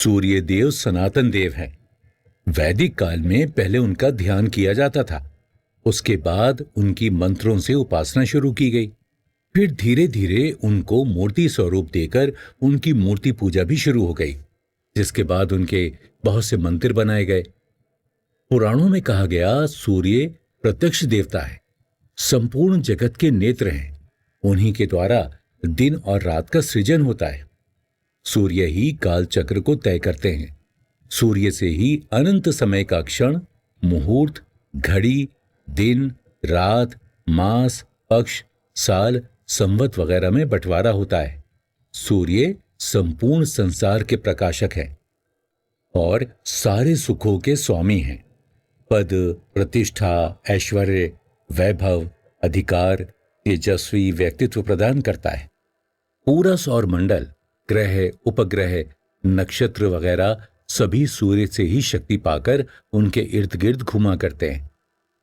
सूर्य देव सनातन देव हैं। वैदिक काल में पहले उनका ध्यान किया जाता था, उसके बाद उनकी मंत्रों से उपासना शुरू की गई। फिर धीरे धीरे उनको मूर्ति स्वरूप देकर उनकी मूर्ति पूजा भी शुरू हो गई, जिसके बाद उनके बहुत से मंदिर बनाए गए। पुराणों में कहा गया, सूर्य प्रत्यक्ष देवता है, संपूर्ण जगत के नेत्र हैं। उन्हीं के द्वारा दिन और रात का सृजन होता है। सूर्य ही काल चक्र को तय करते हैं। सूर्य से ही अनंत समय का क्षण, मुहूर्त, घड़ी, दिन, रात, मास, पक्ष, साल, संवत वगैरह में बंटवारा होता है। सूर्य संपूर्ण संसार के प्रकाशक हैं और सारे सुखों के स्वामी हैं। पद, प्रतिष्ठा, ऐश्वर्य, वैभव, अधिकार, तेजस्वी व्यक्तित्व प्रदान करता है। पूरा सौर मंडल, ग्रह, उपग्रह, नक्षत्र वगैरह सभी सूर्य से ही शक्ति पाकर उनके इर्द गिर्द घुमा करते हैं।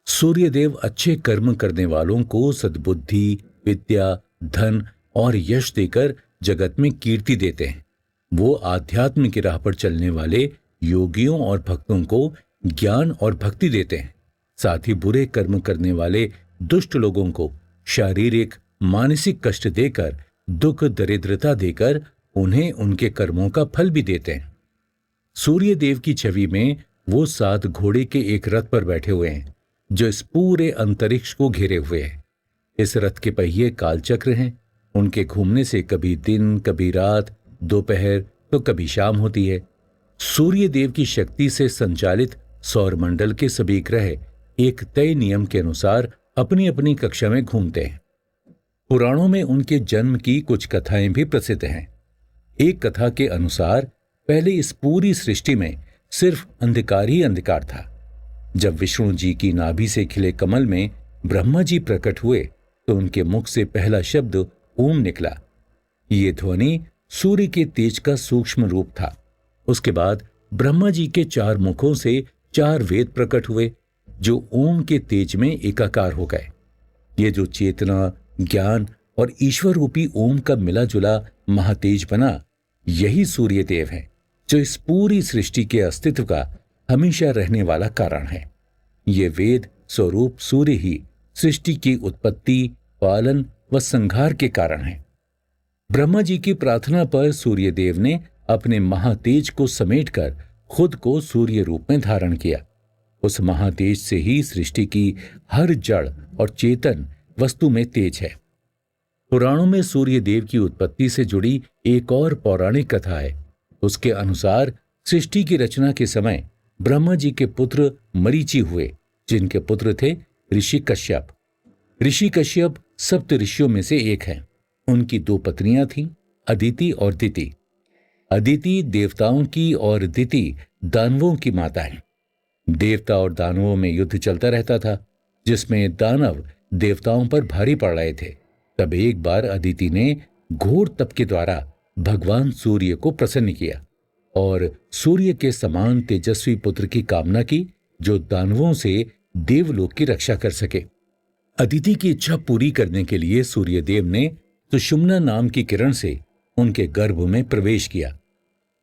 सूर्यदेव अच्छे कर्म करने वालों को सद्बुद्धि, विद्या, धन और यश देकर जगत में कीर्ति देते हैं। वो आध्यात्म की राह पर चलने वाले योगियों और भक्तों को ज्ञान और भक्ति देते हैं। साथ ही बुरे कर्म करने वाले दुष्ट लोगों को शारीरिक, मानसिक कष्ट देकर, दुख दरिद्रता देकर उन्हें उनके कर्मों का फल भी देते हैं। सूर्य देव की छवि में वो 7 घोड़े के एक रथ पर बैठे हुए हैं, जो इस पूरे अंतरिक्ष को घेरे हुए है। इस रथ के पहिए कालचक्र हैं। उनके घूमने से कभी दिन, कभी रात, दोपहर तो कभी शाम होती है। सूर्य देव की शक्ति से संचालित सौरमंडल के सभी ग्रह एक तय नियम के अनुसार अपनी अपनी कक्षा में घूमते हैं। पुराणों में उनके जन्म की कुछ कथाएं भी प्रसिद्ध हैं। एक कथा के अनुसार पहले इस पूरी सृष्टि में सिर्फ अंधकार ही अंधकार था। जब विष्णु जी की नाभि से खिले कमल में ब्रह्मा जी प्रकट हुए तो उनके मुख से पहला शब्द ओम निकला। ये ध्वनि सूर्य के तेज का सूक्ष्म रूप था। उसके बाद ब्रह्मा जी के 4 मुखों से 4 वेद प्रकट हुए, जो ओम के तेज में एकाकार हो गए। ये जो चेतना, ज्ञान और ईश्वर रूपी ओम का मिला जुला महातेज बना, यही सूर्य देव है, जो इस पूरी सृष्टि के अस्तित्व का हमेशा रहने वाला कारण है। ये वेद स्वरूप सूर्य ही सृष्टि की उत्पत्ति, पालन व संहार के कारण है। ब्रह्मा जी की प्रार्थना पर सूर्य देव ने अपने महातेज को समेटकर खुद को सूर्य रूप में धारण किया। उस महातेज से ही सृष्टि की हर जड़ और चेतन वस्तु में तेज है। पुराणों में सूर्य देव की उत्पत्ति से जुड़ी एक और पौराणिक कथा है। उसके अनुसार सृष्टि की रचना के समय ब्रह्मा जी के पुत्र मरीचि हुए, जिनके पुत्र थे ऋषि कश्यप। ऋषि कश्यप सप्त ऋषियों में से एक हैं। उनकी 2 पत्नियां थीं, अदिति और दिति। अदिति देवताओं की और दिति दानवों की माता है। देवता और दानवों में युद्ध चलता रहता था, जिसमें दानव देवताओं पर भारी पड़ रहे थे। तब एक बार अदिति ने घोर तप के द्वारा भगवान सूर्य को प्रसन्न किया और सूर्य के समान तेजस्वी पुत्र की कामना की, जो दानवों से देवलोक की रक्षा कर सके। अदिति की इच्छा पूरी करने के लिए सूर्यदेव ने सुषुम्ना नाम की किरण से उनके गर्भ में प्रवेश किया।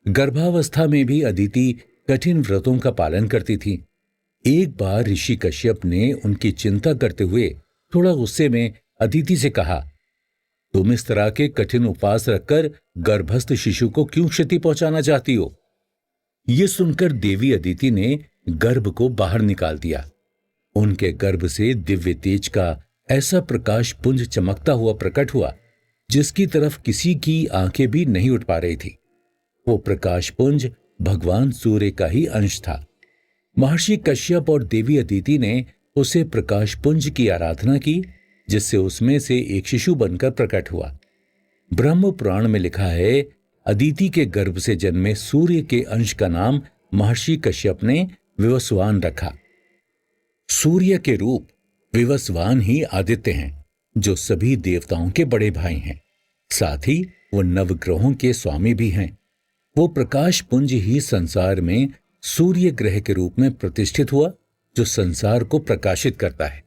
गर्भावस्था में भी अदिति कठिन व्रतों का पालन करती थी। एक बार ऋषि कश्यप ने उनकी चिंता करते हुए थोड़ा गुस्से में अदिति से कहा, तुम इस तरह के कठिन उपवास रखकर गर्भस्थ शिशु को क्यों क्षति पहुंचाना चाहती हो? यह सुनकर देवी अदिति ने गर्भ को बाहर निकाल दिया। उनके गर्भ से दिव्य तेज का ऐसा प्रकाश पुंज चमकता हुआ प्रकट हुआ, जिसकी तरफ किसी की आंखें भी नहीं उठ पा रही थी। वो प्रकाश पुंज भगवान सूर्य का ही अंश था। महर्षि कश्यप और देवी अदिति ने उसे प्रकाश पुंज की आराधना की, जिससे उसमें से एक शिशु बनकर प्रकट हुआ। ब्रह्म पुराण में लिखा है, अदिति के गर्भ से जन्मे सूर्य के अंश का नाम महर्षि कश्यप ने विवस्वान रखा। सूर्य के रूप विवस्वान ही आदित्य हैं, जो सभी देवताओं के बड़े भाई हैं। साथ ही वो नवग्रहों के स्वामी भी हैं। वो प्रकाश पुंज ही संसार में सूर्य ग्रह के रूप में प्रतिष्ठित हुआ, जो संसार को प्रकाशित करता है।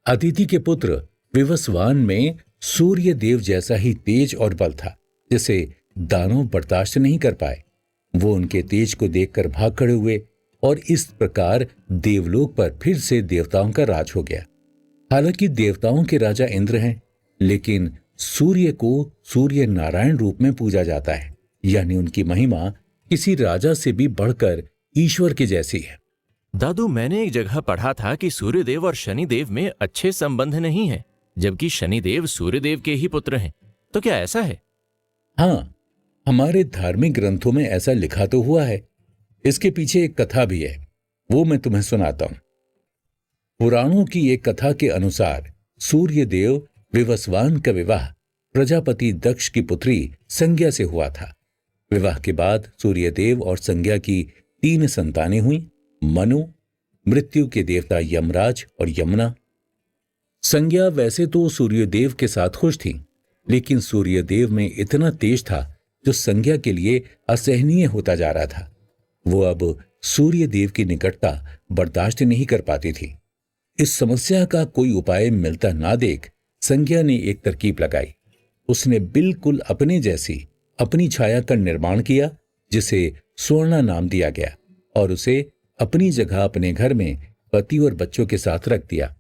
अदिति के पुत्र विवस्वान में सूर्य देव जैसा ही तेज और बल था, जिसे दानव बर्दाश्त नहीं कर पाए। वो उनके तेज को देखकर भाग खड़े हुए और इस प्रकार देवलोक पर फिर से देवताओं का राज हो गया। हालांकि देवताओं के राजा इंद्र हैं, लेकिन सूर्य को सूर्य नारायण रूप में पूजा जाता है, यानी उनकी महिमा किसी राजा से भी बढ़कर ईश्वर की जैसी है। दादू, मैंने एक जगह पढ़ा था कि सूर्यदेव और शनिदेव में अच्छे संबंध नहीं है, जबकि शनिदेव सूर्यदेव के ही पुत्र हैं। तो क्या ऐसा है? हाँ, हमारे धार्मिक ग्रंथों में ऐसा लिखा तो हुआ है। इसके पीछे एक कथा भी है, वो मैं तुम्हें सुनाता हूं। पुराणों की एक कथा के अनुसार सूर्यदेव विवस्वान का विवाह प्रजापति दक्ष की पुत्री संज्ञा से हुआ था। विवाह के बाद सूर्यदेव और संज्ञा की 3 संतानें हुई, मनु, मृत्यु के देवता यमराज और यमुना। संज्ञा वैसे तो सूर्यदेव के साथ खुश थी, लेकिन सूर्यदेव में इतना तेज था जो संज्ञा के लिए असहनीय होता जा रहा था। वो अब सूर्यदेव की निकटता बर्दाश्त नहीं कर पाती थी। इस समस्या का कोई उपाय मिलता ना देख संज्ञा ने एक तरकीब लगाई। उसने बिल्कुल अपने जैसी अपनी छाया का निर्माण किया, जिसे स्वर्णा नाम दिया गया, और उसे अपनी जगह अपने घर में पति और बच्चों के साथ रख दिया।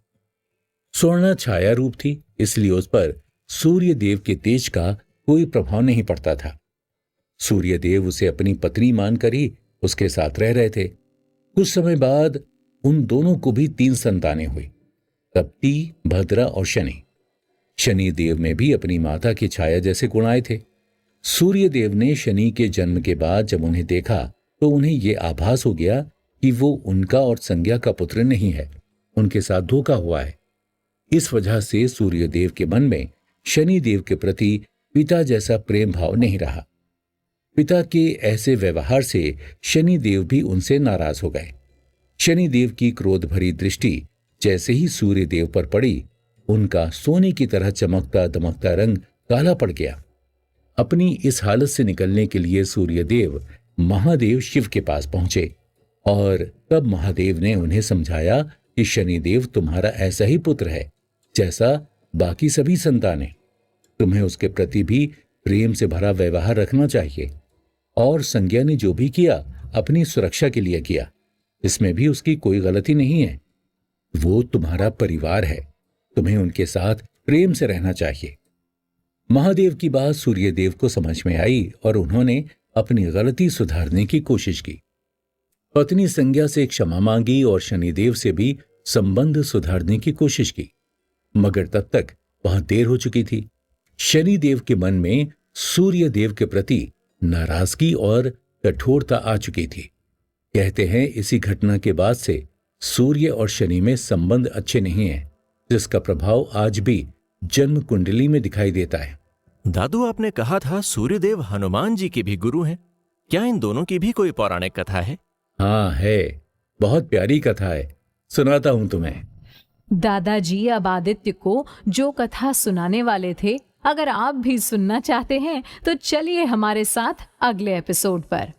स्वर्णा छाया रूप थी, इसलिए उस पर सूर्यदेव के तेज का कोई प्रभाव नहीं पड़ता था। सूर्यदेव उसे अपनी पत्नी मानकर ही उसके साथ रह रहे थे। कुछ समय बाद उन दोनों को भी 3 संतानें हुई, तप्ती, भद्रा और शनि। शनिदेव में भी अपनी माता की छाया जैसे गुण आए थे। सूर्यदेव ने शनि के जन्म के बाद जब उन्हें देखा तो उन्हें यह आभास हो गया कि वो उनका और संज्ञा का पुत्र नहीं है, उनके साथ धोखा हुआ है। इस वजह से सूर्यदेव के मन में शनिदेव के प्रति पिता जैसा प्रेम भाव नहीं रहा। पिता के ऐसे व्यवहार से शनिदेव भी उनसे नाराज हो गए। शनिदेव की क्रोध भरी दृष्टि जैसे ही सूर्यदेव पर पड़ी, उनका सोने की तरह चमकता दमकता रंग काला पड़ गया। अपनी इस हालत से निकलने के लिए सूर्यदेव महादेव शिव के पास पहुंचे, और तब महादेव ने उन्हें समझाया कि शनिदेव तुम्हारा ऐसा ही पुत्र है जैसा बाकी सभी संतानें। तुम्हें उसके प्रति भी प्रेम से भरा व्यवहार रखना चाहिए, और संज्ञा ने जो भी किया अपनी सुरक्षा के लिए किया, इसमें भी उसकी कोई गलती नहीं है। वो तुम्हारा परिवार है, तुम्हें उनके साथ प्रेम से रहना चाहिए। महादेव की बात सूर्यदेव को समझ में आई और उन्होंने अपनी गलती सुधारने की कोशिश की। पत्नी संज्ञा से क्षमा मांगी और शनिदेव से भी संबंध सुधारने की कोशिश की, मगर तब तक वहां देर हो चुकी थी। शनिदेव के मन में सूर्यदेव के प्रति नाराजगी और कठोरता आ चुकी थी। कहते हैं इसी घटना के बाद से सूर्य और शनि में संबंध अच्छे नहीं हैं, जिसका प्रभाव आज भी जन्म कुंडली में दिखाई देता है। दादू, आपने कहा था सूर्यदेव हनुमान जी के भी गुरु हैं। क्या इन दोनों की भी कोई पौराणिक कथा है? हाँ है, बहुत प्यारी कथा है, सुनाता हूं तुम्हें। दादाजी अब आदित्य को जो कथा सुनाने वाले थे, अगर आप भी सुनना चाहते हैं तो चलिए हमारे साथ अगले एपिसोड पर।